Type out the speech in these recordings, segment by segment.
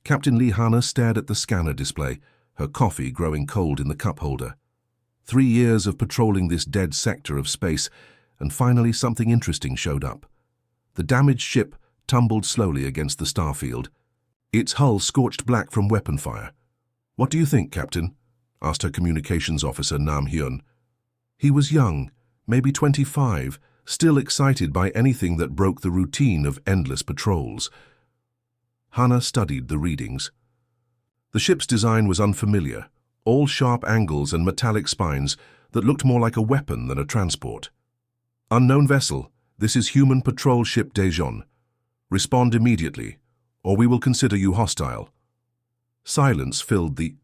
Captain Lee Hana stared at the scanner display, her coffee growing cold in the cup holder. 3 years of patrolling this dead sector of space, and finally something interesting showed up. The damaged ship tumbled slowly against the starfield, its hull scorched black from weapon fire. "What do you think, Captain?" asked her communications officer Nam Hyun. He was young, maybe 25, still excited by anything that broke the routine of endless patrols. Hana studied the readings. The ship's design was unfamiliar, all sharp angles and metallic spines that looked more like a weapon than a transport. "Unknown vessel, this is human patrol ship Daejeon. Respond immediately, or we will consider you hostile." Silence filled the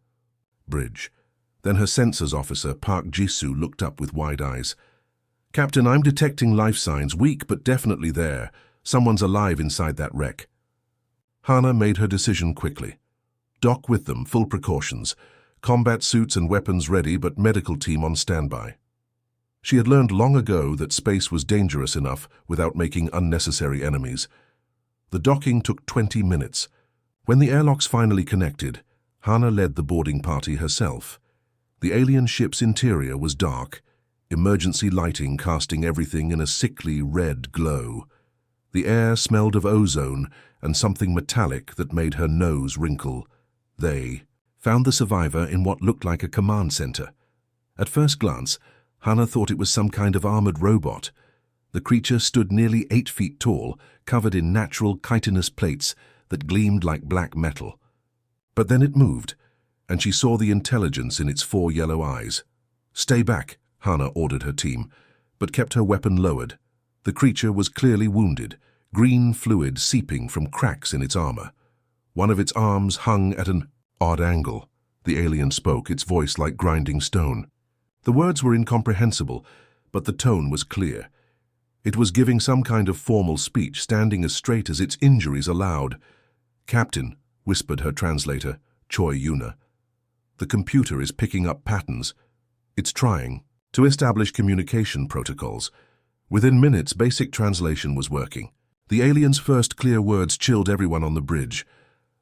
bridge. Then her sensors officer, Park Jisoo, looked up with wide eyes. "Captain, I'm detecting life signs, weak but definitely there. Someone's alive inside that wreck." Hana made her decision quickly. Dock with them, full precautions. Combat suits and weapons ready, but medical team on standby. She had learned long ago that space was dangerous enough without making unnecessary enemies. The docking took 20 minutes. When the airlocks finally connected, Hana led the boarding party herself. The alien ship's interior was dark, emergency lighting casting everything in a sickly red glow. The air smelled of ozone and something metallic that made her nose wrinkle. They found the survivor in what looked like a command center. At first glance, Hana thought it was some kind of armored robot. The creature stood nearly 8 feet tall, covered in natural chitinous plates that gleamed like black metal. But then it moved, and she saw the intelligence in its 4 yellow eyes. "Stay back," Hana ordered her team, but kept her weapon lowered. The creature was clearly wounded, green fluid seeping from cracks in its armor. One of its arms hung at an odd angle. The alien spoke, its voice like grinding stone. The words were incomprehensible, but the tone was clear. It was giving some kind of formal speech, standing as straight as its injuries allowed. "Captain," whispered her translator, Choi Yuna. "The computer is picking up patterns. It's trying to establish communication protocols." Within minutes, basic translation was working. The alien's first clear words chilled everyone on the bridge.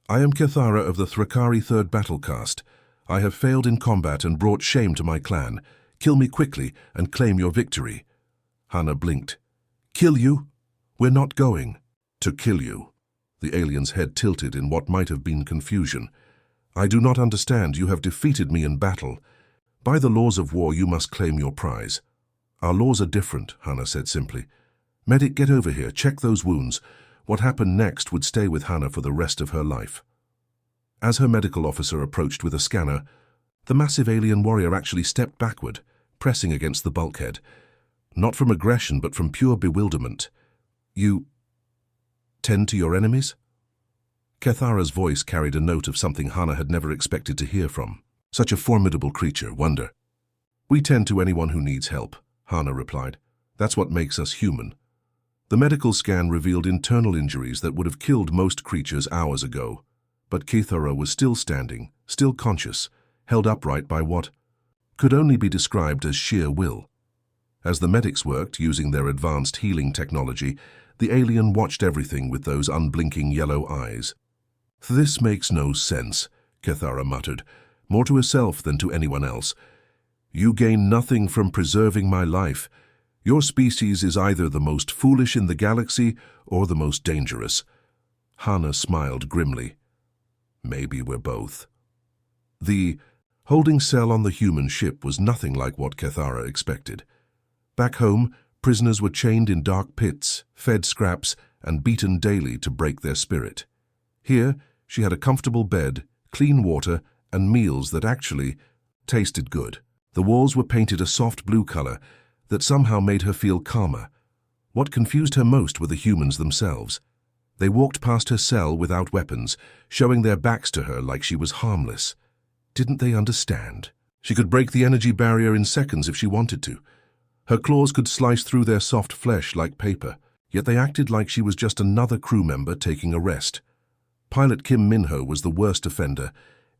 "I am Kethara of the Thrakari 3rd Battle Caste. I have failed in combat and brought shame to my clan. Kill me quickly and claim your victory." Hana blinked. "Kill you? We're not going to kill you." The alien's head tilted in what might have been confusion. "I do not understand. You have defeated me in battle. By the laws of war, you must claim your prize." "Our laws are different," Hana said simply. "Medic, get over here. Check those wounds." What happened next would stay with Hana for the rest of her life. As her medical officer approached with a scanner, the massive alien warrior actually stepped backward, pressing against the bulkhead. Not from aggression, but from pure bewilderment. "You tend to your enemies?" Kethara's voice carried a note of something Hana had never expected to hear from. Such a formidable creature, wonder. "We tend to anyone who needs help," Hana replied. "That's what makes us human." The medical scan revealed internal injuries that would have killed most creatures hours ago. But Kethara was still standing, still conscious, held upright by what could only be described as sheer will. As the medics worked, using their advanced healing technology, the alien watched everything with those unblinking yellow eyes. "This makes no sense," Kethara muttered, more to herself than to anyone else. "You gain nothing from preserving my life. Your species is either the most foolish in the galaxy or the most dangerous." Hana smiled grimly. "Maybe we're both." The holding cell on the human ship was nothing like what Kethara expected. Back home, prisoners were chained in dark pits, fed scraps, and beaten daily to break their spirit. Here, she had a comfortable bed, clean water, and meals that actually tasted good. The walls were painted a soft blue color that somehow made her feel calmer. What confused her most were the humans themselves. They walked past her cell without weapons, showing their backs to her like she was harmless. Didn't they understand? She could break the energy barrier in seconds if she wanted to. Her claws could slice through their soft flesh like paper, yet they acted like she was just another crew member taking a rest. Pilot Kim Minho was the worst offender.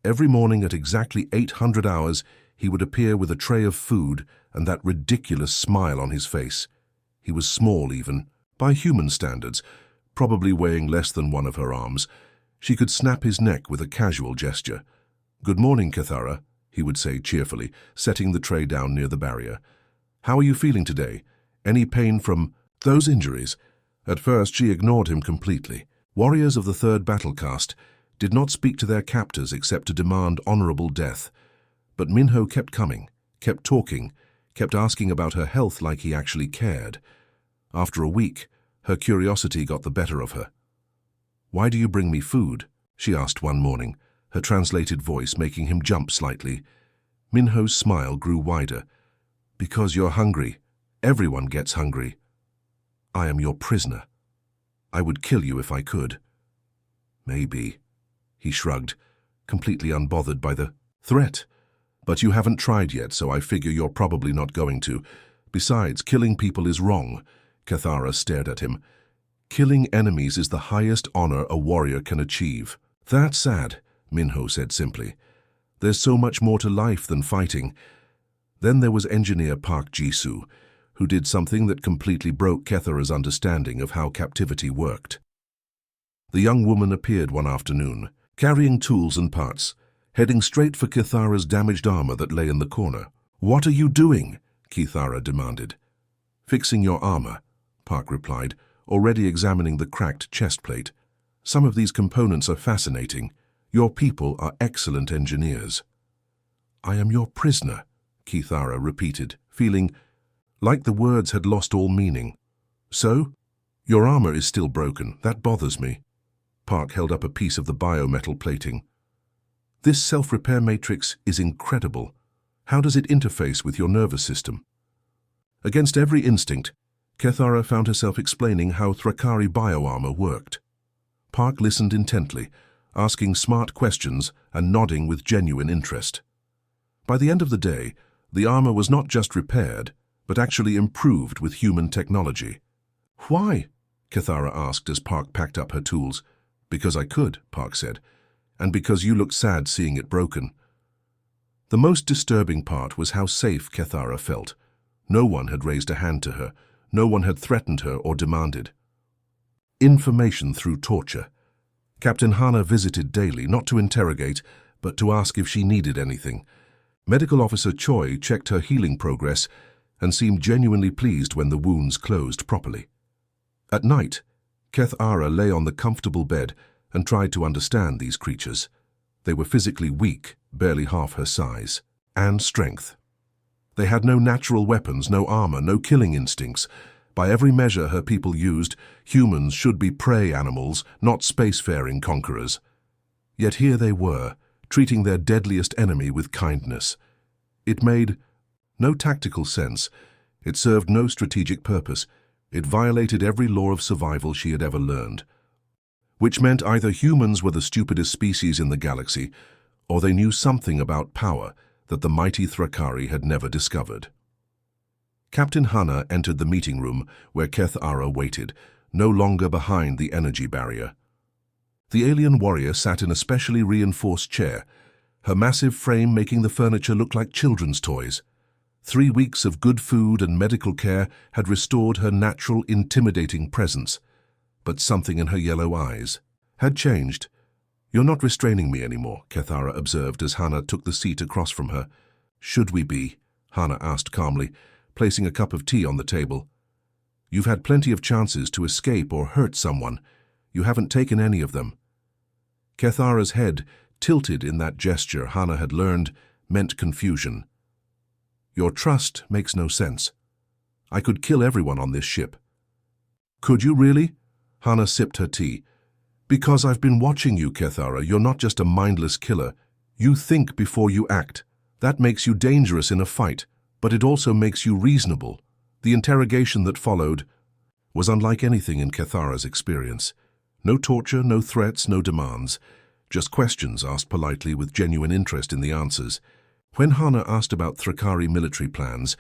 Every morning at exactly 800 hours, he would appear with a tray of food and that ridiculous smile on his face. He was small even, by human standards, probably weighing less than one of her arms, She could snap his neck with a casual gesture. "Good morning, Cathara," he would say cheerfully, setting the tray down near the barrier. "How are you feeling today? Any pain from those injuries?" At first, she ignored him completely. Warriors of the third battle caste did not speak to their captors except to demand honorable death. But Minho kept coming, kept talking, kept asking about her health like he actually cared. After a week, her curiosity got the better of her. "Why do you bring me food?" she asked one morning, her translated voice making him jump slightly. Minho's smile grew wider. "Because you're hungry. Everyone gets hungry. I am your prisoner. I would kill you if I could." "Maybe," he shrugged, completely unbothered by the threat. "But you haven't tried yet, so I figure you're probably not going to. Besides, killing people is wrong." Cathara stared at him. "Killing enemies is the highest honor a warrior can achieve." "That's sad," Minho said simply. "There's so much more to life than fighting." Then there was Engineer Park Jisoo, who did something that completely broke Cathara's understanding of how captivity worked. The young woman appeared one afternoon, carrying tools and parts, heading straight for Cathara's damaged armor that lay in the corner. "What are you doing?" Cathara demanded. "Fixing your armor," Park replied, already examining the cracked chest plate. "Some of these components are fascinating. Your people are excellent engineers." "I am your prisoner," Cathara repeated, feeling like the words had lost all meaning. "So? Your armor is still broken. That bothers me." Park held up a piece of the biometal plating. "This self-repair matrix is incredible. How does it interface with your nervous system?" Against every instinct, Cathara found herself explaining how Thrakari bioarmor worked. Park listened intently, asking smart questions and nodding with genuine interest. By the end of the day, the armor was not just repaired, but actually improved with human technology. "Why?" Cathara asked as Park packed up her tools. "Because I could," Park said, "and because you looked sad seeing it broken." The most disturbing part was how safe Cathara felt. No one had raised a hand to her. No one had threatened her or demanded. Information through torture. Captain Hana visited daily, not to interrogate, but to ask if she needed anything. Medical Officer Choi checked her healing progress and seemed genuinely pleased when the wounds closed properly. At night, Cathara lay on the comfortable bed and tried to understand these creatures. They were physically weak, barely half her size, and strength. They had no natural weapons, no armor, no killing instincts. By every measure her people used, humans should be prey animals, not spacefaring conquerors. Yet here they were, treating their deadliest enemy with kindness. It made no tactical sense. It served no strategic purpose. It violated every law of survival she had ever learned. Which meant either humans were the stupidest species in the galaxy, or they knew something about power that the mighty Thrakari had never discovered. Captain Hana entered the meeting room where Cathara waited, no longer behind the energy barrier. The alien warrior sat in a specially reinforced chair, her massive frame making the furniture look like children's toys. 3 weeks of good food and medical care had restored her natural, intimidating presence, but something in her yellow eyes had changed. "You're not restraining me anymore," Cathara observed as Hana took the seat across from her. "Should we be?" Hana asked calmly, placing a cup of tea on the table. "You've had plenty of chances to escape or hurt someone. You haven't taken any of them." Cathara's head tilted in that gesture Hana had learned meant confusion. "Your trust makes no sense. I could kill everyone on this ship." "Could you really?" Hana sipped her tea. "Because I've been watching you, Cathara. You're not just a mindless killer. You think before you act. That makes you dangerous in a fight, but it also makes you reasonable." The interrogation that followed was unlike anything in Cathara's experience. No torture, no threats, no demands. Just questions asked politely with genuine interest in the answers. When Hana asked about Thrakari military plans,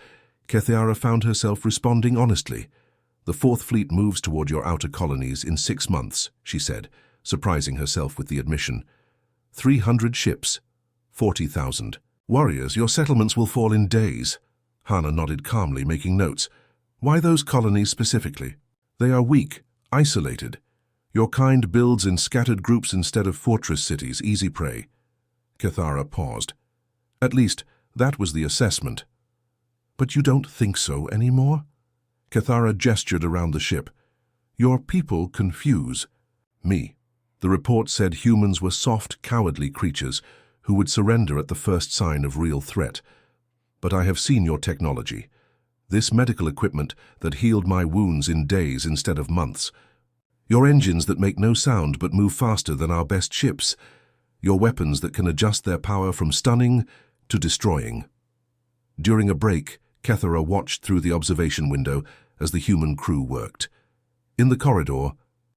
Cathara found herself responding honestly. "The Fourth Fleet moves toward your outer colonies in 6 months, she said, surprising herself with the admission. 300 ships, 40,000. Warriors, your settlements will fall in days." Hana nodded calmly, making notes. "Why those colonies specifically?" "They are weak, isolated. Your kind builds in scattered groups instead of fortress cities, easy prey. Cathara paused. At least, that was the assessment. But you don't think so anymore? Cathara gestured around the ship. Your people confuse me. The report said humans were soft, cowardly creatures who would surrender at the first sign of real threat. But I have seen your technology. This medical equipment that healed my wounds in days instead of months. Your engines that make no sound but move faster than our best ships. Your weapons that can adjust their power from stunning to destroying. During a break, Cathara watched through the observation window as the human crew worked. In the corridor,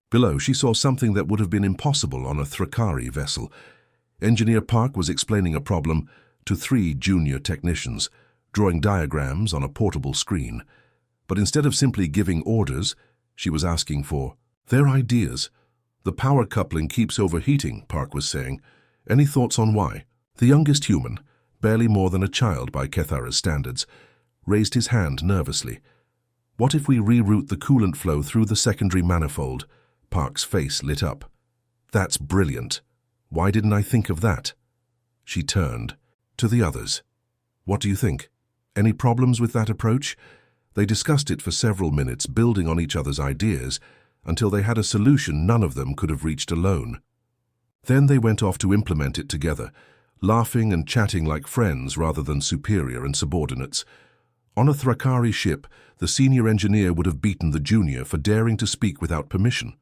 below, she saw something that would have been impossible on a Thrakari vessel. Engineer Park was explaining a problem to 3 junior technicians, drawing diagrams on a portable screen. But instead of simply giving orders, she was asking for their ideas. The power coupling keeps overheating, Park was saying. Any thoughts on why? The youngest human, barely more than a child by Cathara's standards, raised his hand nervously. What if we reroute the coolant flow through the secondary manifold? Park's face lit up. That's brilliant. Why didn't I think of that? She turned to the others. What do you think? Any problems with that approach? They discussed it for several minutes, building on each other's ideas, until they had a solution none of them could have reached alone. Then they went off to implement it together, laughing and chatting like friends rather than superior and subordinates. On a Thrakari ship, the senior engineer would have beaten the junior for daring to speak without permission.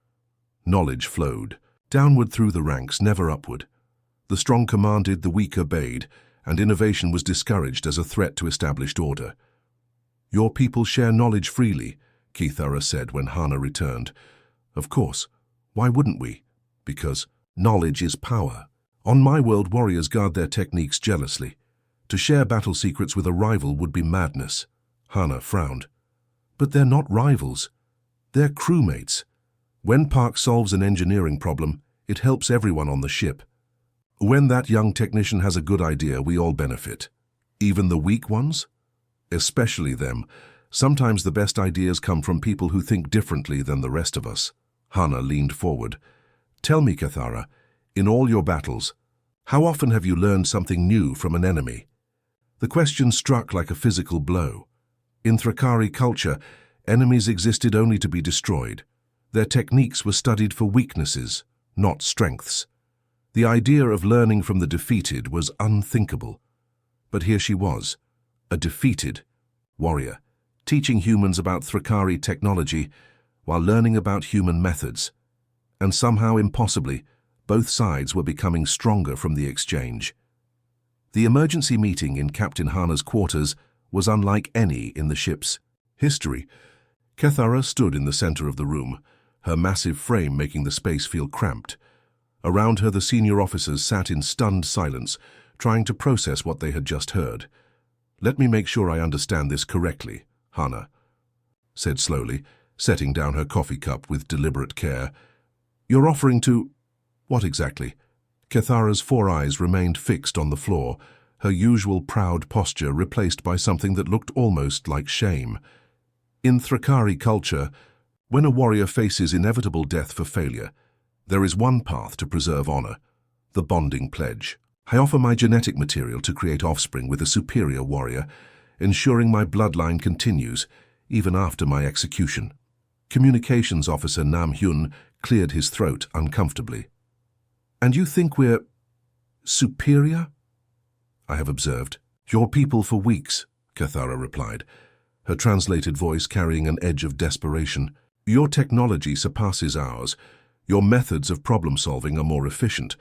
Knowledge flowed, downward through the ranks, never upward. The strong commanded, the weak obeyed, and innovation was discouraged as a threat to established order. Your people share knowledge freely, Cathara said when Hana returned. Of course. Why wouldn't we? Because knowledge is power. On my world, warriors guard their techniques jealously. To share battle secrets with a rival would be madness. Hana frowned. But they're not rivals. They're crewmates. When Park solves an engineering problem, it helps everyone on the ship. When that young technician has a good idea, we all benefit. Even the weak ones? Especially them. Sometimes the best ideas come from people who think differently than the rest of us. Hana leaned forward. Tell me, Cathara, in all your battles, how often have you learned something new from an enemy? The question struck like a physical blow. In Thrakari culture, enemies existed only to be destroyed. Their techniques were studied for weaknesses, not strengths. The idea of learning from the defeated was unthinkable. But here she was, a defeated warrior, teaching humans about Thrakari technology while learning about human methods. And somehow, impossibly, both sides were becoming stronger from the exchange. The emergency meeting in Captain Hana's quarters was unlike any in the ship's history. Cathara stood in the center of the room, her massive frame making the space feel cramped. Around her, the senior officers sat in stunned silence, trying to process what they had just heard. Let me make sure I understand this correctly, Hana said slowly, setting down her coffee cup with deliberate care. You're offering to... What exactly? Cathara's 4 eyes remained fixed on the floor, her usual proud posture replaced by something that looked almost like shame. In Thrakari culture, when a warrior faces inevitable death for failure, there is one path to preserve honor, the bonding pledge. I offer my genetic material to create offspring with a superior warrior, ensuring my bloodline continues, even after my execution. Communications officer Nam Hyun cleared his throat uncomfortably. And you think we're superior? I have observed your people for weeks, Cathara replied, her translated voice carrying an edge of desperation. Your technology surpasses ours. Your methods of problem-solving are more efficient.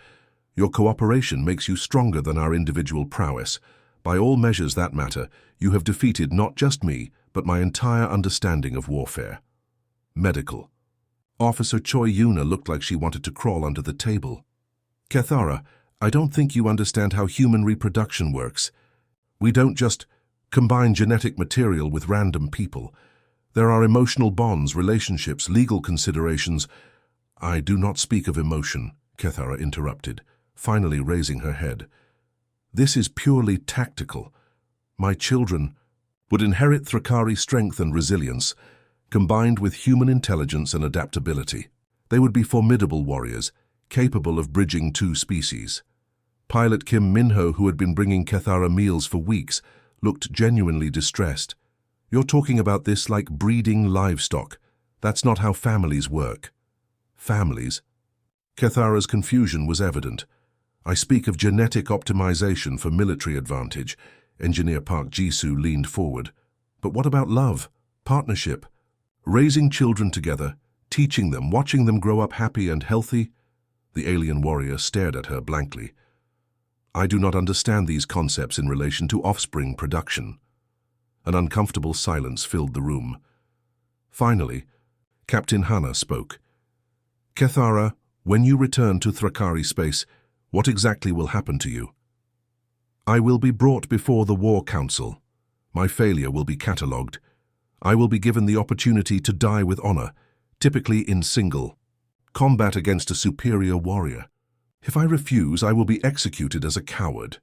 Your cooperation makes you stronger than our individual prowess. By all measures that matter, you have defeated not just me, but my entire understanding of warfare. Medical. Officer Choi Yuna looked like she wanted to crawl under the table. Cathara, I don't think you understand how human reproduction works. We don't just combine genetic material with random people. There are emotional bonds, relationships, legal considerations. I do not speak of emotion, Cathara interrupted, finally raising her head. This is purely tactical. My children would inherit Thrakari strength and resilience, combined with human intelligence and adaptability. They would be formidable warriors, capable of bridging two species. Pilot Kim Minho, who had been bringing Kethara meals for weeks, looked genuinely distressed. "You're talking about this like breeding livestock. That's not how families work." Families? Kethara's confusion was evident. "I speak of genetic optimization for military advantage." Engineer Park Jisoo leaned forward. "But what about love, partnership, raising children together, teaching them, watching them grow up happy and healthy?" The alien warrior stared at her blankly. "I do not understand these concepts in relation to offspring production." An uncomfortable silence filled the room. Finally, Captain Hana spoke. "Kethara, when you return to Thrakari space, what exactly will happen to you?" "I will be brought before the War Council. My failure will be catalogued. I will be given the opportunity to die with honor, typically in single combat against a superior warrior. If I refuse, I will be executed as a coward.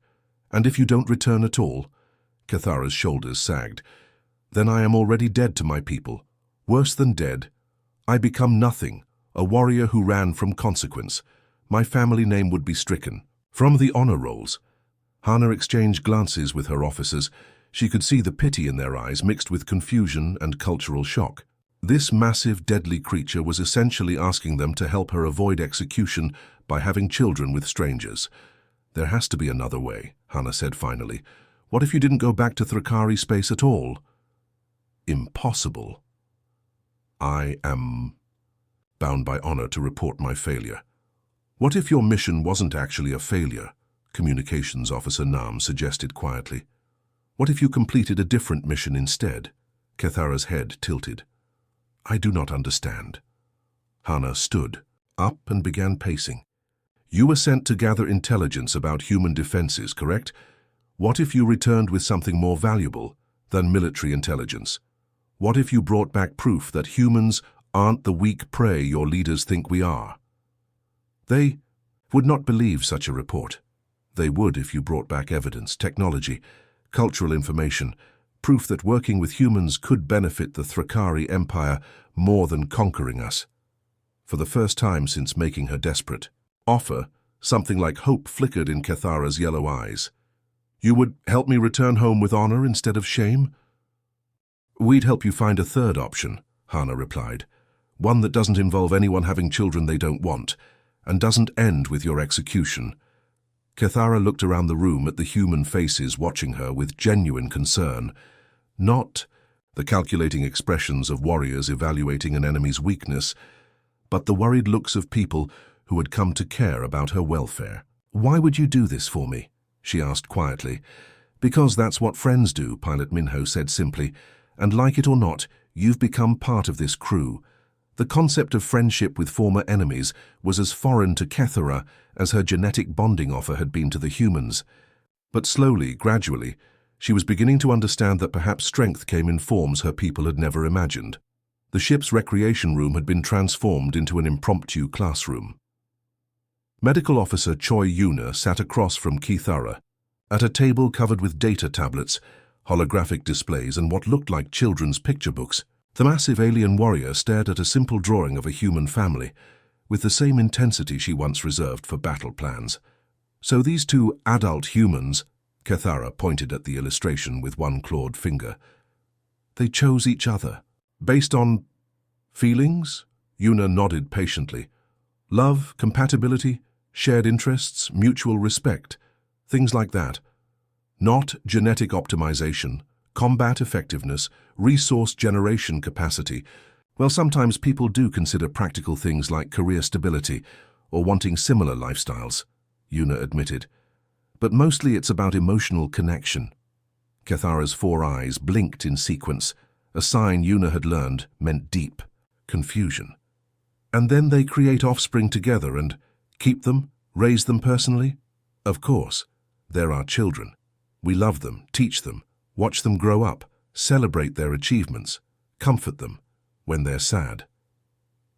And if you don't return at all," Kethara's shoulders sagged, "then I am already dead to my people. Worse than dead. I become nothing, a warrior who ran from consequence. My family name would be stricken from the honor rolls." Hana exchanged glances with her officers. She could see the pity in their eyes mixed with confusion and cultural shock. This massive, deadly creature was essentially asking them to help her avoid execution by having children with strangers. "There has to be another way," Hana said finally. "What if you didn't go back to Thrakari space at all?" "Impossible. I am bound by honor to report my failure." "What if your mission wasn't actually a failure?" Communications Officer Nam suggested quietly. "What if you completed a different mission instead?" Kethara's head tilted. "I do not understand." Hana stood up and began pacing. "You were sent to gather intelligence about human defenses, correct? What if you returned with something more valuable than military intelligence? What if you brought back proof that humans aren't the weak prey your leaders think we are?" "They would not believe such a report." "They would if you brought back evidence, technology, cultural information, proof that working with humans could benefit the Thrakari Empire more than conquering us." For the first time since making her desperate offer, something like hope flickered in Kethara's yellow eyes. "You would help me return home with honor instead of shame?" "We'd help you find a third option," Hana replied. "One that doesn't involve anyone having children they don't want, and doesn't end with your execution." Kethara looked around the room at the human faces watching her with genuine concern, not the calculating expressions of warriors evaluating an enemy's weakness, but the worried looks of people who had come to care about her welfare. "Why would you do this for me?" she asked quietly. "Because that's what friends do," Pilot Minho said simply, "and like it or not, you've become part of this crew." The concept of friendship with former enemies was as foreign to Kethara as her genetic bonding offer had been to the humans. But slowly, gradually, she was beginning to understand that perhaps strength came in forms her people had never imagined. The ship's recreation room had been transformed into an impromptu classroom. Medical Officer Choi Yuna sat across from Kethara, at a table covered with data tablets, holographic displays, and what looked like children's picture books. The massive alien warrior stared at a simple drawing of a human family, with the same intensity she once reserved for battle plans. "So these two adult humans," Kethara pointed at the illustration with one clawed finger, "they chose each other. Based on feelings?" Yuna nodded patiently. "Love, compatibility, shared interests, mutual respect, things like that. Not genetic optimization, combat effectiveness, resource generation capacity. Well, sometimes people do consider practical things like career stability or wanting similar lifestyles," Yuna admitted. "But mostly it's about emotional connection." Kethara's 4 eyes blinked in sequence, a sign Yuna had learned meant deep confusion. "And then they create offspring together and keep them, raise them personally?" "Of course. They're our children. We love them, teach them, watch them grow up, celebrate their achievements, comfort them when they're sad."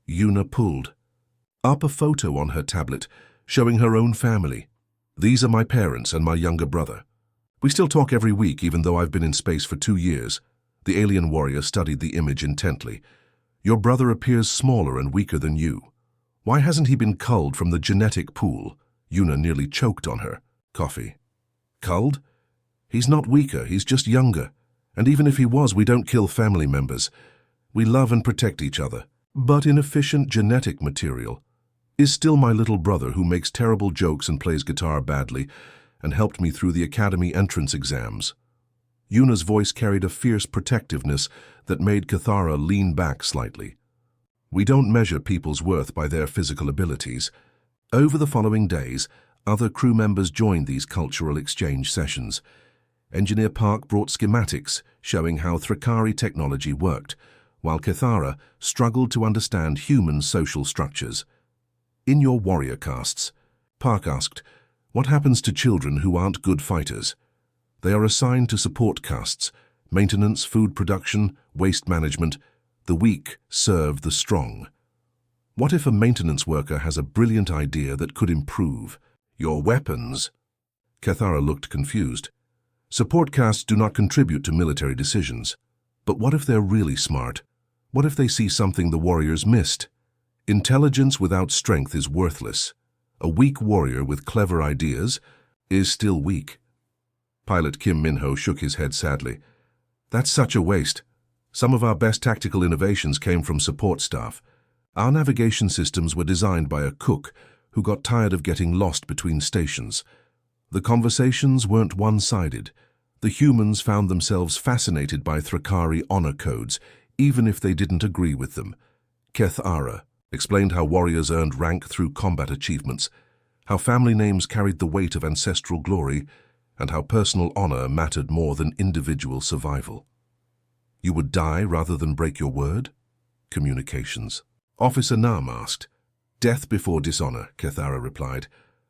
Yuna pulled up a photo on her tablet showing her own family. "These are my parents and my younger brother. We still talk every week even though I've been in space for 2 years. The alien warrior studied the image intently. "Your brother appears smaller and weaker than you. Why hasn't he been culled from the genetic pool? Yuna nearly choked on her coffee. Culled? He's not weaker, he's just younger. And even if he was, we don't kill family members. We love and protect each other. But inefficient genetic material is still my little brother who makes terrible jokes and plays guitar badly and helped me through the academy entrance exams. Yuna's voice carried a fierce protectiveness that made Cathara lean back slightly. We don't measure people's worth by their physical abilities. Over the following days, other crew members joined these cultural exchange sessions. Engineer Park brought schematics showing how Thrakari technology worked, while Cathara struggled to understand human social structures. In your warrior castes, Park asked, what happens to children who aren't good fighters? They are assigned to support castes, maintenance, food production, waste management. The weak serve the strong. What if a maintenance worker has a brilliant idea that could improve your weapons? Cathara looked confused. Support castes do not contribute to military decisions. But what if they're really smart? What if they see something the warriors missed? Intelligence without strength is worthless. A weak warrior with clever ideas is still weak. Pilot Kim Minho shook his head sadly. That's such a waste. Some of our best tactical innovations came from support staff. Our navigation systems were designed by a cook who got tired of getting lost between stations. The conversations weren't one-sided. The humans found themselves fascinated by Thrakari honor codes, even if they didn't agree with them. Cathara explained how warriors earned rank through combat achievements, how family names carried the weight of ancestral glory, and how personal honor mattered more than individual survival. You would die rather than break your word? Communications. Officer Nam asked. Death before dishonor, Cathara replied.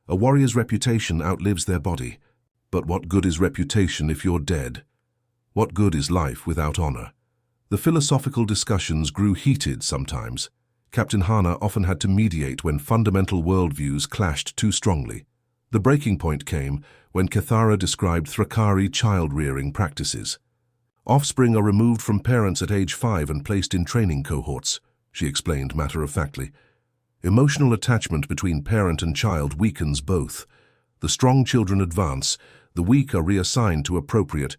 A warrior's reputation outlives their body. But what good is reputation if you're dead? What good is life without honor? The philosophical discussions grew heated sometimes. Captain Hana often had to mediate when fundamental worldviews clashed too strongly. The breaking point came when Cathara described Thrakari child-rearing practices. Offspring are removed from parents at age 5 and placed in training cohorts, she explained matter-of-factly. Emotional attachment between parent and child weakens both. The strong children advance, the weak are reassigned to appropriate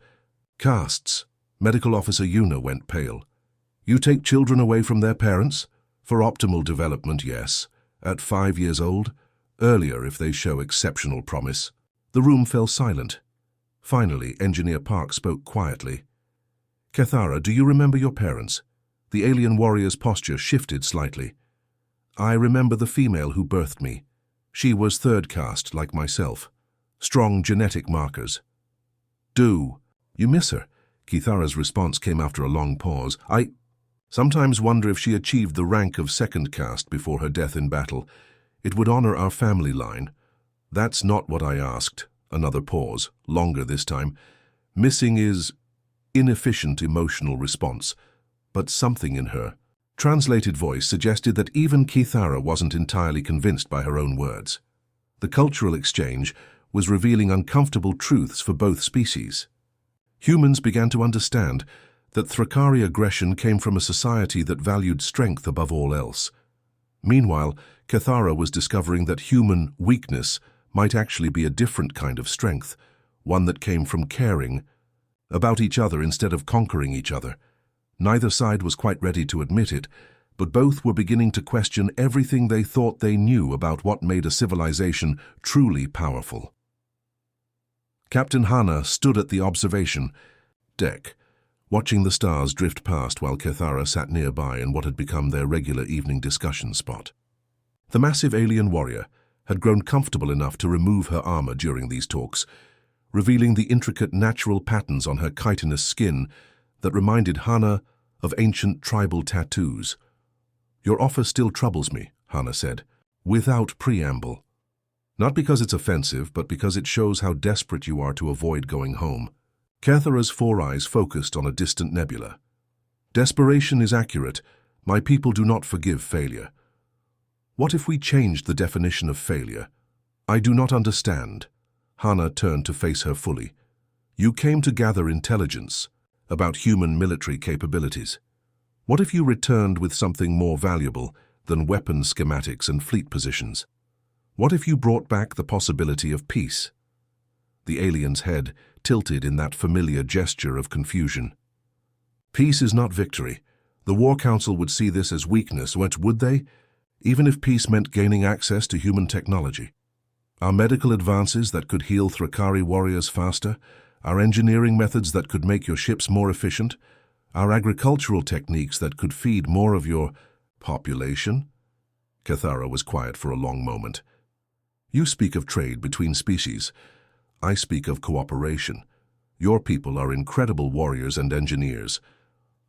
castes. Medical Officer Yuna went pale. You take children away from their parents? For optimal development, yes. At 5 years old? Earlier if they show exceptional promise. The room fell silent. Finally, Engineer Park spoke quietly. Cathara, do you remember your parents? The alien warrior's posture shifted slightly. I remember the female who birthed me. She was third caste, like myself. Strong genetic markers. Do. You miss her? Cathara's response came after a long pause. I sometimes wonder if she achieved the rank of second caste before her death in battle. It would honor our family line. That's not what I asked. Another pause, longer this time. Missing is inefficient emotional response, but something in her translated voice suggested that even Cathara wasn't entirely convinced by her own words. The cultural exchange was revealing uncomfortable truths for both species. Humans began to understand that Thrakari aggression came from a society that valued strength above all else. Meanwhile, Cathara was discovering that human weakness might actually be a different kind of strength, one that came from caring about each other instead of conquering each other. Neither side was quite ready to admit it, but both were beginning to question everything they thought they knew about what made a civilization truly powerful. Captain Hana stood at the observation deck, watching the stars drift past while Cathara sat nearby in what had become their regular evening discussion spot. The massive alien warrior had grown comfortable enough to remove her armor during these talks, revealing the intricate natural patterns on her chitinous skin that reminded Hana of ancient tribal tattoos. Your offer still troubles me, Hana said, without preamble. Not because it's offensive, but because it shows how desperate you are to avoid going home. Cathara's 4 eyes focused on a distant nebula. Desperation is accurate. My people do not forgive failure. What if we changed the definition of failure? I do not understand. Hana turned to face her fully. You came to gather intelligence about human military capabilities. What if you returned with something more valuable than weapon schematics and fleet positions. What if you brought back the possibility of peace? The alien's head tilted in that familiar gesture of confusion. Peace is not victory. The War Council would see this as weakness, would they? Even if peace meant gaining access to human technology. Our medical advances that could heal Thrakari warriors faster, our engineering methods that could make your ships more efficient, our agricultural techniques that could feed more of your population? Cathara was quiet for a long moment. You speak of trade between species. I speak of cooperation. Your people are incredible warriors and engineers.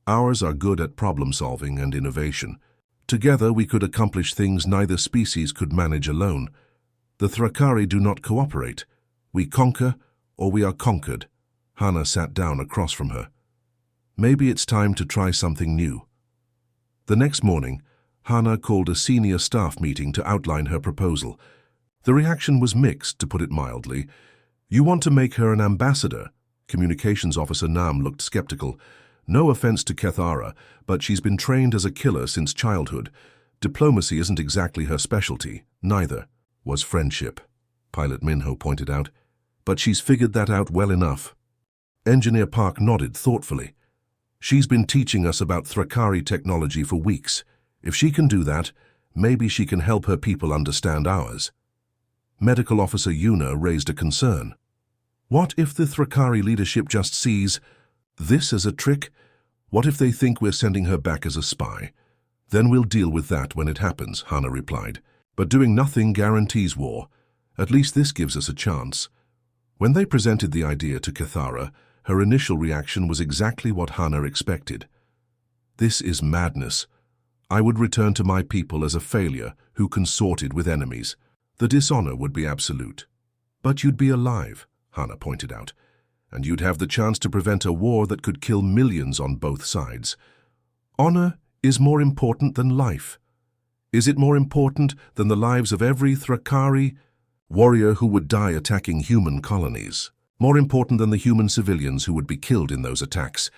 Ours are good at problem-solving and innovation. Together we could accomplish things neither species could manage alone. The Thrakari do not cooperate. We conquer, or we are conquered. Hana sat down across from her. Maybe it's time to try something new. The next morning, Hana called a senior staff meeting to outline her proposal. The reaction was mixed, to put it mildly. You want to make her an ambassador? Communications officer Nam looked skeptical. No offense to Cathara, but she's been trained as a killer since childhood. Diplomacy isn't exactly her specialty. Neither was friendship, Pilot Minho pointed out. But she's figured that out well enough. Engineer Park nodded thoughtfully. She's been teaching us about Thrakari technology for weeks. If she can do that, maybe she can help her people understand ours. Medical Officer Yuna raised a concern. What if the Thrakari leadership just sees this as a trick? What if they think we're sending her back as a spy? Then we'll deal with that when it happens, Hana replied. But doing nothing guarantees war. At least this gives us a chance. When they presented the idea to Cathara, her initial reaction was exactly what Hana expected. This is madness. I would return to my people as a failure who consorted with enemies. The dishonor would be absolute. But you'd be alive, Hana pointed out, and you'd have the chance to prevent a war that could kill millions on both sides. Honor is more important than life. Is it more important than the lives of every Thrakari warrior who would die attacking human colonies? More important than the human civilians who would be killed in those attacks?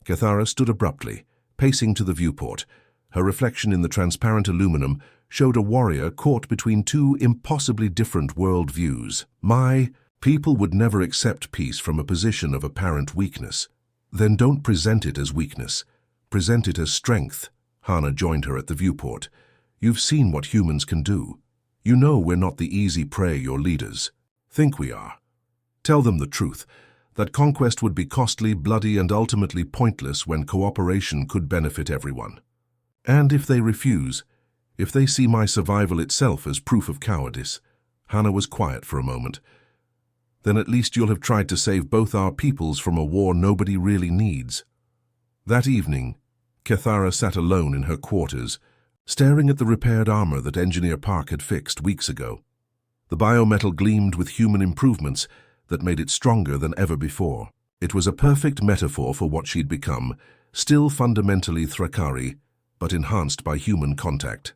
Cathara stood abruptly, pacing to the viewport. Her reflection in the transparent aluminum showed a warrior caught between two impossibly different world views. My people would never accept peace from a position of apparent weakness. Then don't present it as weakness. Present it as strength. Hana joined her at the viewport. You've seen what humans can do. You know we're not the easy prey your leaders think we are. Tell them the truth, that conquest would be costly, bloody, and ultimately pointless when cooperation could benefit everyone. And if they refuse, if they see my survival itself as proof of cowardice, Hana was quiet for a moment, then at least you'll have tried to save both our peoples from a war nobody really needs. That evening, Cathara sat alone in her quarters, staring at the repaired armor that Engineer Park had fixed weeks ago. The biometal gleamed with human improvements that made it stronger than ever before. It was a perfect metaphor for what she'd become, still fundamentally Thrakari, but enhanced by human contact.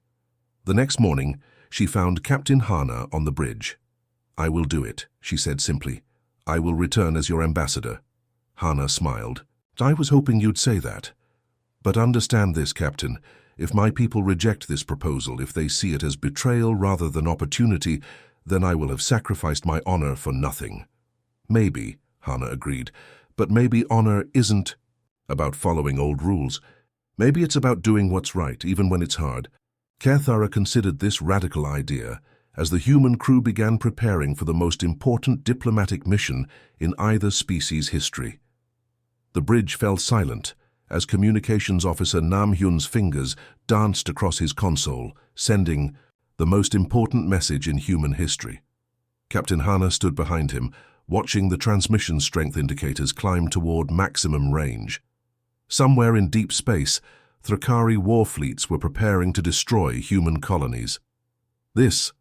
The next morning, she found Captain Hana on the bridge. I will do it, she said simply. I will return as your ambassador. Hana smiled. I was hoping you'd say that. But understand this, Captain. If my people reject this proposal, if they see it as betrayal rather than opportunity, then I will have sacrificed my honor for nothing. Maybe, Hana agreed, but maybe honor isn't about following old rules. Maybe it's about doing what's right, even when it's hard. Cathara considered this radical idea as the human crew began preparing for the most important diplomatic mission in either species' history. The bridge fell silent as Communications Officer Nam Hyun's fingers danced across his console, sending the most important message in human history. Captain Hana stood behind him, watching the transmission strength indicators climb toward maximum range. Somewhere in deep space, Thrakari war fleets were preparing to destroy human colonies. This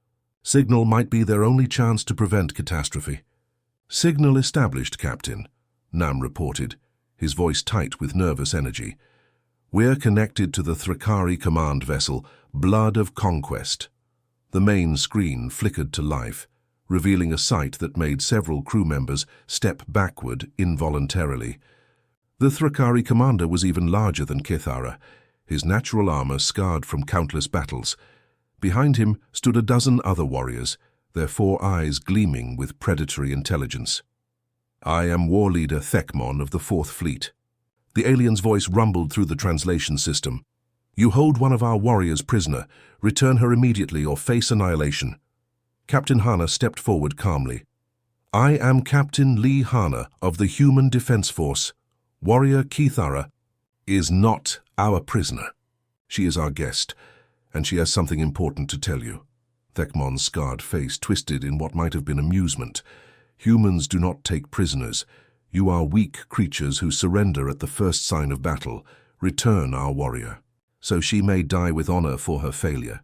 signal might be their only chance to prevent catastrophe. Signal established, Captain, Nam reported, his voice tight with nervous energy. We're connected to the Thrakari command vessel, Blood of Conquest. The main screen flickered to life, revealing a sight that made several crew members step backward involuntarily. The Thrakari commander was even larger than Cathara. his natural armor scarred from countless battles. Behind him stood a dozen other warriors, their 4 eyes gleaming with predatory intelligence. "I am war leader Thekmon of the 4th Fleet." The alien's voice rumbled through the translation system. "You hold one of our warriors prisoner. Return her immediately or face annihilation." Captain Hana stepped forward calmly. "I am Captain Lee Hana of the Human Defense Force. Warrior Kithara is not our prisoner. She is our guest, and she has something important to tell you." Thekmon's scarred face twisted in what might have been amusement. "Humans do not take prisoners. You are weak creatures who surrender at the first sign of battle. Return our warrior, so she may die with honor for her failure."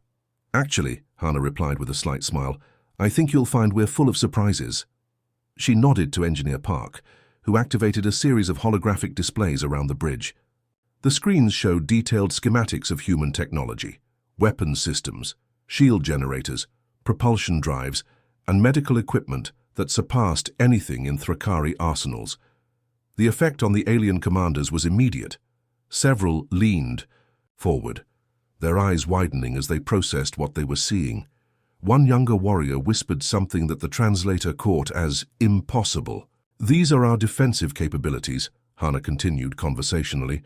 "Actually," Hana replied with a slight smile, "I think you'll find we're full of surprises." She nodded to Engineer Park, who activated a series of holographic displays around the bridge. The screens showed detailed schematics of human technology, weapons systems, shield generators, propulsion drives, and medical equipment that surpassed anything in Thrakari arsenals. The effect on the alien commanders was immediate. Several leaned forward, their eyes widening as they processed what they were seeing. One younger warrior whispered something that the translator caught as impossible. "These are our defensive capabilities," Hana continued conversationally.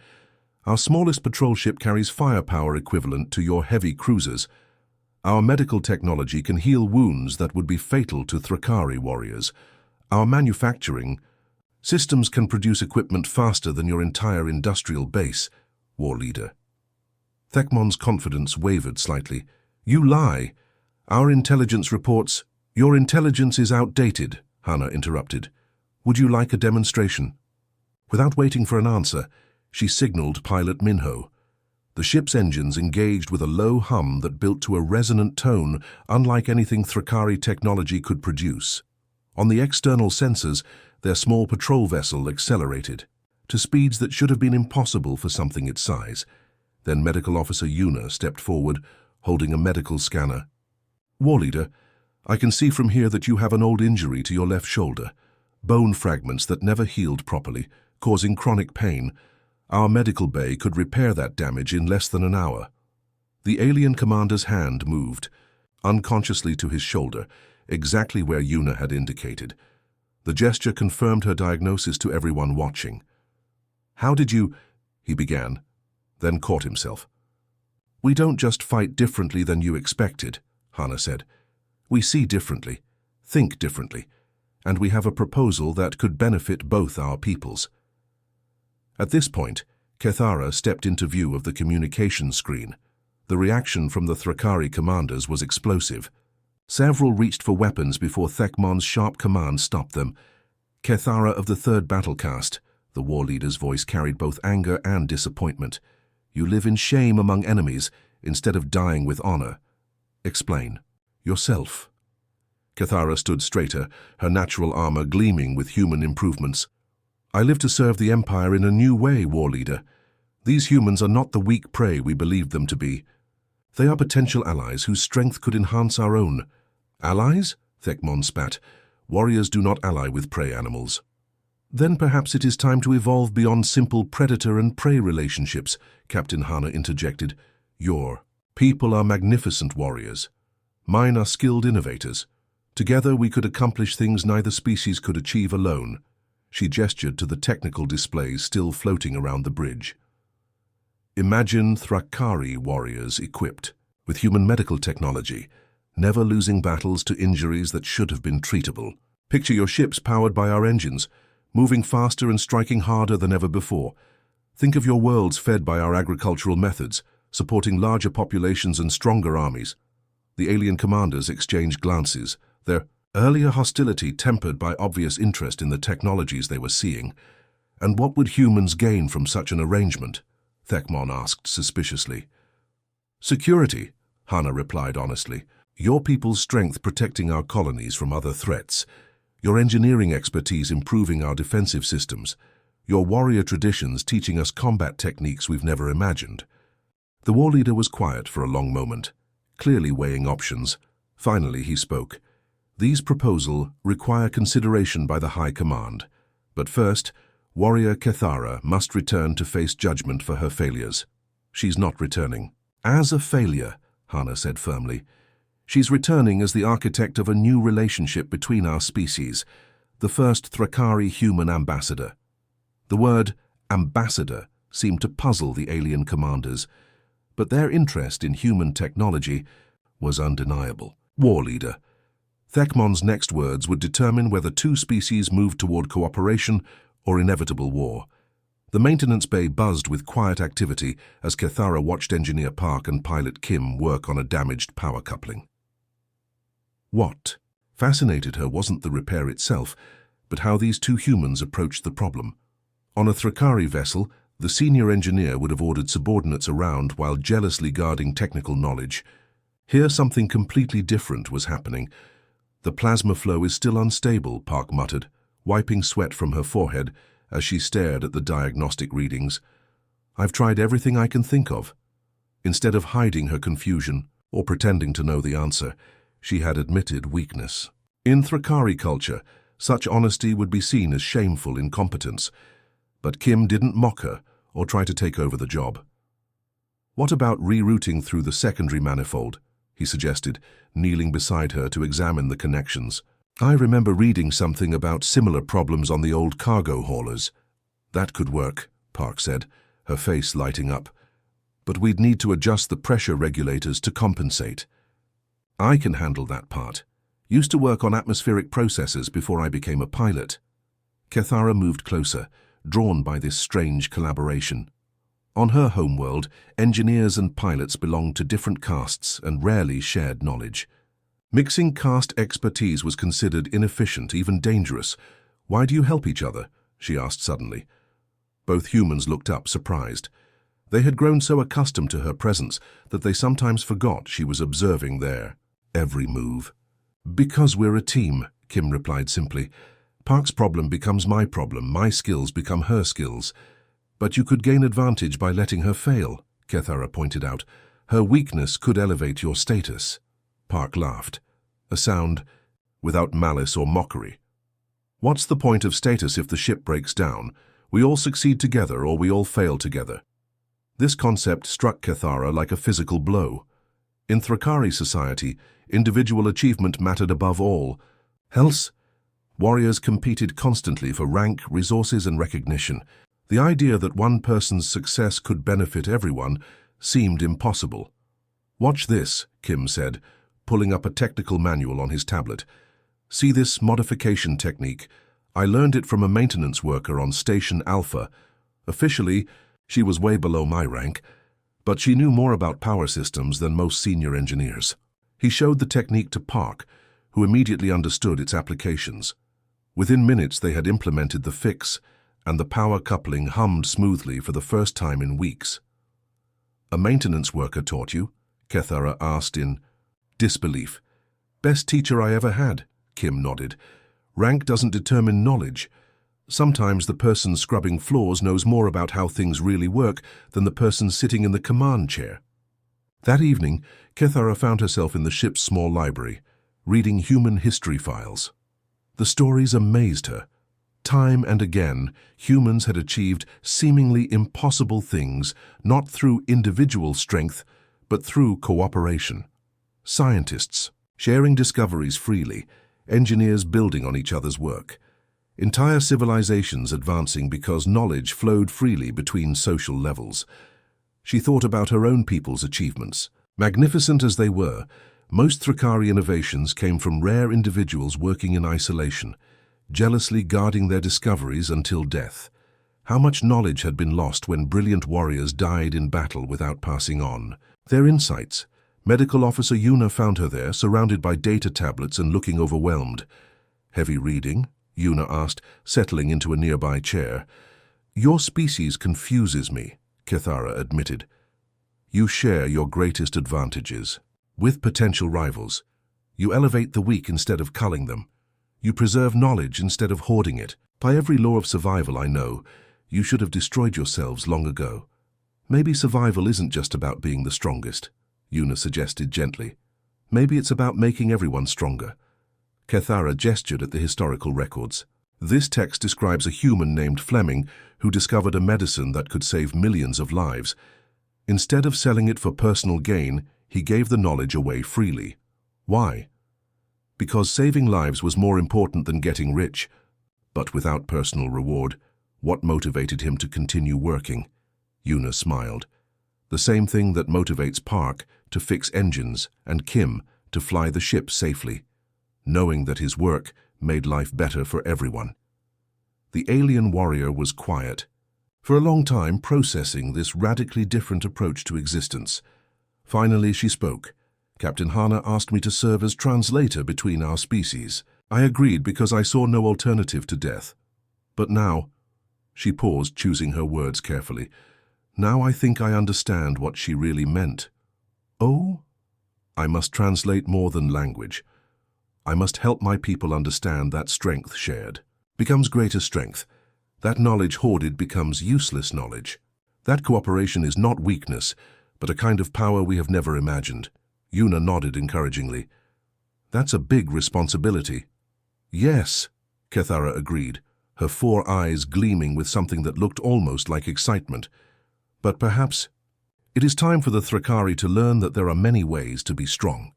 "Our smallest patrol ship carries firepower equivalent to your heavy cruisers. Our medical technology can heal wounds that would be fatal to Thrakari warriors. Our manufacturing systems can produce equipment faster than your entire industrial base, war leader." Thekmon's confidence wavered slightly. "You lie. Our intelligence reports—" "Your intelligence is outdated," Hana interrupted. "Would you like a demonstration?" Without waiting for an answer, she signaled Pilot Minho. The ship's engines engaged with a low hum that built to a resonant tone unlike anything Thrakari technology could produce. On the external sensors, their small patrol vessel accelerated to speeds that should have been impossible for something its size. Then Medical Officer Yuna stepped forward, holding a medical scanner. "War leader, I can see from here that you have an old injury to your left shoulder. Bone fragments that never healed properly, causing chronic pain. Our medical bay could repair that damage in less than an hour." The alien commander's hand moved, unconsciously to his shoulder, exactly where Yuna had indicated. The gesture confirmed her diagnosis to everyone watching. "How did you—" he began, then caught himself. "We don't just fight differently than you expected," Hana said. "We see differently, think differently, and we have a proposal that could benefit both our peoples." At this point, Kethara stepped into view of the communication screen. The reaction from the Thrakari commanders was explosive. Several reached for weapons before Thekmon's sharp command stopped them. "Kethara of the 3rd Battle Caste," the war leader's voice carried both anger and disappointment. "You live in shame among enemies instead of dying with honor. Explain. Yourself." Kethara stood straighter, her natural armor gleaming with human improvements. "I live to serve the Empire in a new way, war leader. These humans are not the weak prey we believed them to be. They are potential allies whose strength could enhance our own." "Allies?" Thekmon spat. "Warriors do not ally with prey animals." "Then perhaps it is time to evolve beyond simple predator and prey relationships," Captain Hana interjected. "Your people are magnificent warriors. Mine are skilled innovators. Together we could accomplish things neither species could achieve alone." She gestured to the technical displays still floating around the bridge. "Imagine Thrakari warriors equipped with human medical technology, never losing battles to injuries that should have been treatable. Picture your ships powered by our engines, moving faster and striking harder than ever before. Think of your worlds fed by our agricultural methods, supporting larger populations and stronger armies." The alien commanders exchanged glances, their earlier hostility tempered by obvious interest in the technologies they were seeing. "And what would humans gain from such an arrangement?" Thekmon asked suspiciously. "Security," Hana replied honestly. "Your people's strength protecting our colonies from other threats. Your engineering expertise improving our defensive systems. Your warrior traditions teaching us combat techniques we've never imagined." The war leader was quiet for a long moment, clearly weighing options. Finally he spoke. "These proposals require consideration by the High Command. But first, warrior Kethara must return to face judgment for her failures." She's not returning. As a failure, Hannah said firmly. She's returning as the architect of a new relationship between our species, the first Thrakari human ambassador. The word ambassador seemed to puzzle the alien commanders, but their interest in human technology was undeniable. War leader. Thekmon's next words would determine whether two species moved toward cooperation or inevitable war. The maintenance bay buzzed with quiet activity as Kethara watched Engineer Park and pilot Kim work on a damaged power coupling. What fascinated her wasn't the repair itself, but how these two humans approached the problem. On a Thrakari vessel, the senior engineer would have ordered subordinates around while jealously guarding technical knowledge. Here something completely different was happening. The plasma flow is still unstable, Park muttered, wiping sweat from her forehead as she stared at the diagnostic readings. I've tried everything I can think of. Instead of hiding her confusion or pretending to know the answer, she had admitted weakness. In Thrakari culture, such honesty would be seen as shameful incompetence, but Kim didn't mock her or try to take over the job. What about rerouting through the secondary manifold? He suggested, kneeling beside her to examine the connections. I remember reading something about similar problems on the old cargo haulers. That could work, Park said, her face lighting up. But we'd need to adjust the pressure regulators to compensate. I can handle that part. Used to work on atmospheric processes before I became a pilot. Kethara moved closer, drawn by this strange collaboration. On her homeworld, engineers and pilots belonged to different castes and rarely shared knowledge. Mixing caste expertise was considered inefficient, even dangerous. Why do you help each other? She asked suddenly. Both humans looked up, surprised. They had grown so accustomed to her presence that they sometimes forgot she was observing their every move. Because we're a team, Kim replied simply. Park's problem becomes my problem, my skills become her skills. But you could gain advantage by letting her fail, Kethara pointed out. Her weakness could elevate your status. Park laughed, a sound without malice or mockery. What's the point of status if the ship breaks down? We all succeed together or we all fail together. This concept struck Kethara like a physical blow. In Thrakari society, individual achievement mattered above all. Else, warriors competed constantly for rank, resources, and recognition. The idea that one person's success could benefit everyone seemed impossible. Watch this, Kim said, pulling up a technical manual on his tablet. See this modification technique? I learned it from a maintenance worker on Station Alpha. Officially, she was way below my rank, but she knew more about power systems than most senior engineers. He showed the technique to Park, who immediately understood its applications. Within minutes they had implemented the fix, and the power coupling hummed smoothly for the first time in weeks. A maintenance worker taught you? Kethara asked in disbelief. Best teacher I ever had, Kim nodded. Rank doesn't determine knowledge. Sometimes the person scrubbing floors knows more about how things really work than the person sitting in the command chair. That evening, Kethara found herself in the ship's small library, reading human history files. The stories amazed her. Time and again, humans had achieved seemingly impossible things, not through individual strength, but through cooperation. Scientists sharing discoveries freely, engineers building on each other's work. Entire civilizations advancing because knowledge flowed freely between social levels. She thought about her own people's achievements. Magnificent as they were, most Thrakari innovations came from rare individuals working in isolation, jealously guarding their discoveries until death. How much knowledge had been lost when brilliant warriors died in battle without passing on? Their insights. Medical Officer Yuna found her there, surrounded by data tablets and looking overwhelmed. Heavy reading? Yuna asked, settling into a nearby chair. Your species confuses me, Kethara admitted. You share your greatest advantages with potential rivals. You elevate the weak instead of culling them. You preserve knowledge instead of hoarding it. By every law of survival I know, you should have destroyed yourselves long ago. Maybe survival isn't just about being the strongest, Yuna suggested gently. Maybe it's about making everyone stronger. Kethara gestured at the historical records. This text describes a human named Fleming who discovered a medicine that could save millions of lives. Instead of selling it for personal gain, he gave the knowledge away freely. Why? Because saving lives was more important than getting rich. But without personal reward, what motivated him to continue working? Yuna smiled. The same thing that motivates Park to fix engines and Kim to fly the ship safely, knowing that his work made life better for everyone. The alien warrior was quiet, for a long time processing this radically different approach to existence. Finally she spoke. Captain Hana asked me to serve as translator between our species. I agreed because I saw no alternative to death. But now, she paused, choosing her words carefully, now I think I understand what she really meant. Oh? I must translate more than language. I must help my people understand that strength shared becomes greater strength. That knowledge hoarded becomes useless knowledge. That cooperation is not weakness, but a kind of power we have never imagined. Yuna nodded encouragingly. That's a big responsibility. Yes, Kethara agreed, her 4 eyes gleaming with something that looked almost like excitement. But perhaps it is time for the Thrakari to learn that there are many ways to be strong.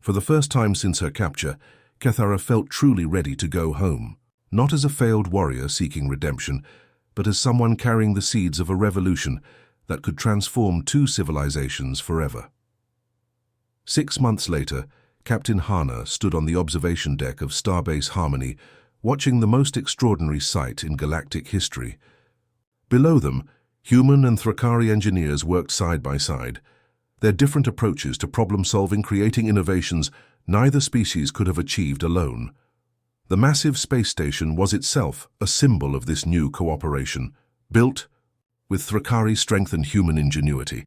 For the first time since her capture, Kethara felt truly ready to go home, not as a failed warrior seeking redemption, but as someone carrying the seeds of a revolution that could transform 2 civilizations forever. 6 months later, Captain Hana stood on the observation deck of Starbase Harmony, watching the most extraordinary sight in galactic history. Below them, human and Thrakari engineers worked side by side. Their different approaches to problem-solving creating innovations neither species could have achieved alone. The massive space station was itself a symbol of this new cooperation, built with Thrakari strength and human ingenuity.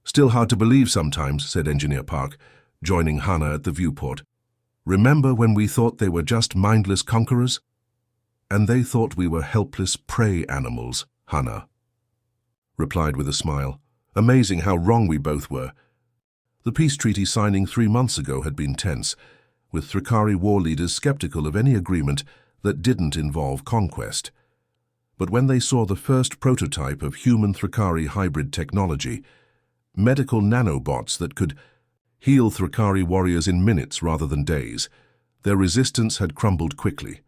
Still hard to believe sometimes, said Engineer Park, joining Hana at the viewport. Remember when we thought they were just mindless conquerors? And they thought we were helpless prey animals, Hana replied with a smile. Amazing how wrong we both were. The peace treaty signing 3 months ago had been tense, with Thrakari war leaders skeptical of any agreement that didn't involve conquest. But when they saw the first prototype of human Thrakari hybrid technology, medical nanobots that could heal Thrakari warriors in minutes rather than days, their resistance had crumbled quickly.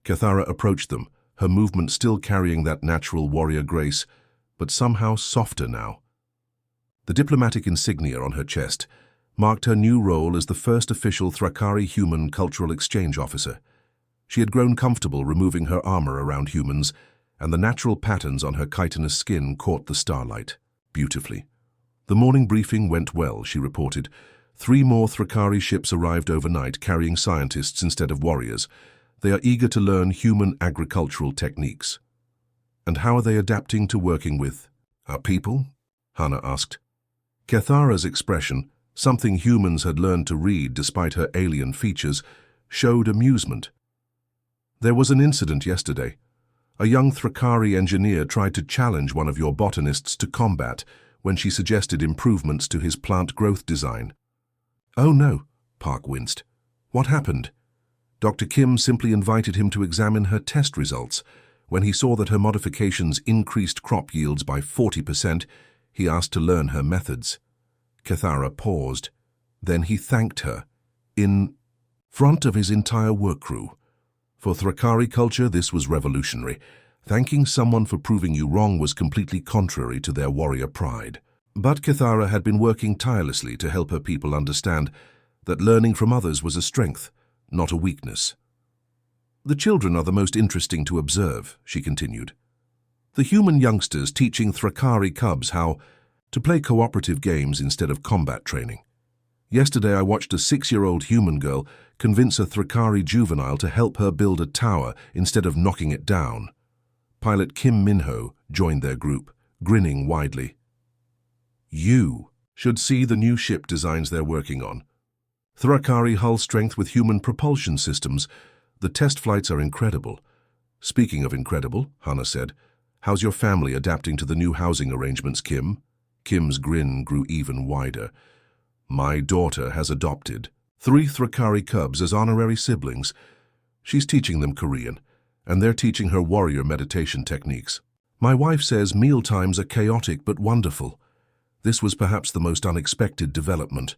Kethara approached them, her movement still carrying that natural warrior grace, but somehow softer now. The diplomatic insignia on her chest marked her new role as the first official Thrakari human cultural exchange officer. She had grown comfortable removing her armor around humans, and the natural patterns on her chitinous skin caught the starlight beautifully. The morning briefing went well, she reported. 3 more Thrakari ships arrived overnight carrying scientists instead of warriors. They are eager to learn human agricultural techniques. And how are they adapting to working with our people? Hana asked. Kethara's expression, something humans had learned to read despite her alien features, showed amusement. There was an incident yesterday. A young Thrakari engineer tried to challenge one of your botanists to combat when she suggested improvements to his plant growth design. Oh no, Park winced. What happened? Dr. Kim simply invited him to examine her test results. When he saw that her modifications increased crop yields by 40%, he asked to learn her methods. Kethara paused. Then he thanked her, in front of his entire work crew. For Thrakari culture, this was revolutionary. Thanking someone for proving you wrong was completely contrary to their warrior pride. But Kethara had been working tirelessly to help her people understand that learning from others was a strength, not a weakness. The children are the most interesting to observe, she continued. The human youngsters teaching Thrakari cubs how to play cooperative games instead of combat training. Yesterday I watched a 6-year-old human girl convince a Thrakari juvenile to help her build a tower instead of knocking it down. Pilot Kim Minho joined their group, grinning widely. You should see the new ship designs they're working on. Thrakari hull strength with human propulsion systems. The test flights are incredible. Speaking of incredible, Hana said, how's your family adapting to the new housing arrangements, Kim? Kim's grin grew even wider. My daughter has adopted 3 Thrakari cubs as honorary siblings. She's teaching them Korean, and they're teaching her warrior meditation techniques. My wife says mealtimes are chaotic but wonderful. This was perhaps the most unexpected development.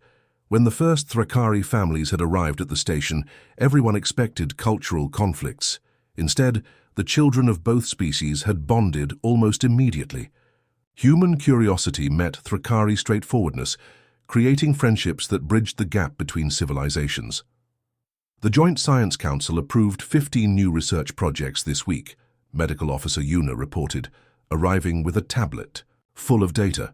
When the first Thrakari families had arrived at the station, everyone expected cultural conflicts. Instead, the children of both species had bonded almost immediately. Human curiosity met Thrakari straightforwardness, creating friendships that bridged the gap between civilizations. The Joint Science Council approved 15 new research projects this week, Medical Officer Yuna reported, arriving with a tablet full of data.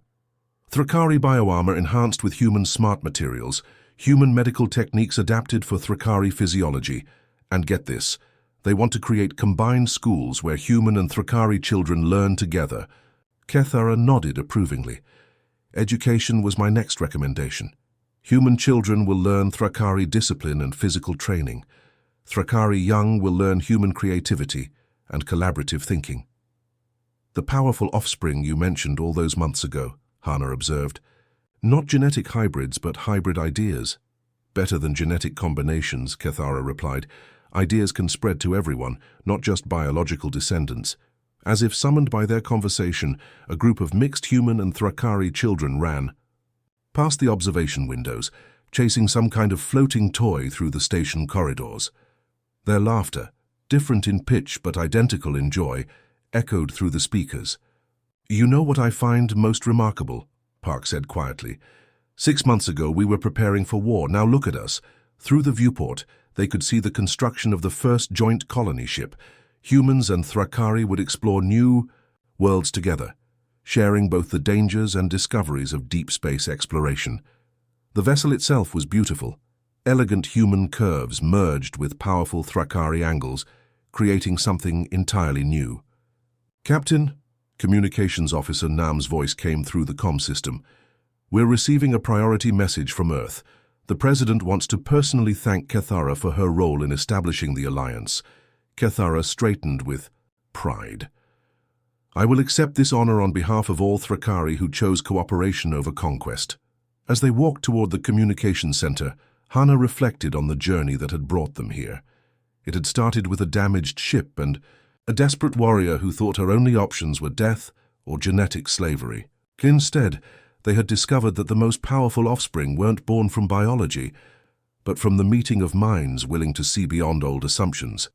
Thrakari bioarmor enhanced with human smart materials, human medical techniques adapted for Thrakari physiology, and get this, they want to create combined schools where human and Thrakari children learn together. Kethara nodded approvingly. Education was my next recommendation. Human children will learn Thrakari discipline and physical training. Thrakari young will learn human creativity and collaborative thinking. The powerful offspring you mentioned all those months ago, Hana observed. Not genetic hybrids, but hybrid ideas. Better than genetic combinations, Kethara replied. Ideas can spread to everyone, not just biological descendants. As if summoned by their conversation, a group of mixed human and Thrakari children ran past the observation windows, chasing some kind of floating toy through the station corridors. Their laughter, different in pitch but identical in joy, echoed through the speakers. You know what I find most remarkable, Park said quietly. 6 months ago we were preparing for war, now look at us. Through the viewport, they could see the construction of the first joint colony ship. Humans and Thrakari would explore new worlds together, sharing both the dangers and discoveries of deep space exploration. The vessel itself was beautiful. Elegant human curves merged with powerful Thrakari angles, creating something entirely new. Captain, Communications Officer Nam's voice came through the comm system. We're receiving a priority message from Earth. The President wants to personally thank Kethara for her role in establishing the alliance. Kethara straightened with pride. I will accept this honor on behalf of all Thrakari who chose cooperation over conquest. As they walked toward the communication center, Hana reflected on the journey that had brought them here. It had started with a damaged ship and a desperate warrior who thought her only options were death or genetic slavery. Instead, they had discovered that the most powerful offspring weren't born from biology, but from the meeting of minds willing to see beyond old assumptions.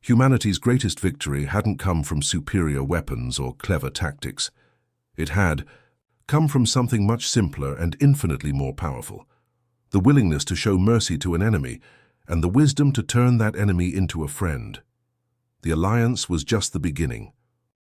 Humanity's greatest victory hadn't come from superior weapons or clever tactics. It had come from something much simpler and infinitely more powerful. The willingness to show mercy to an enemy and the wisdom to turn that enemy into a friend. The alliance was just the beginning.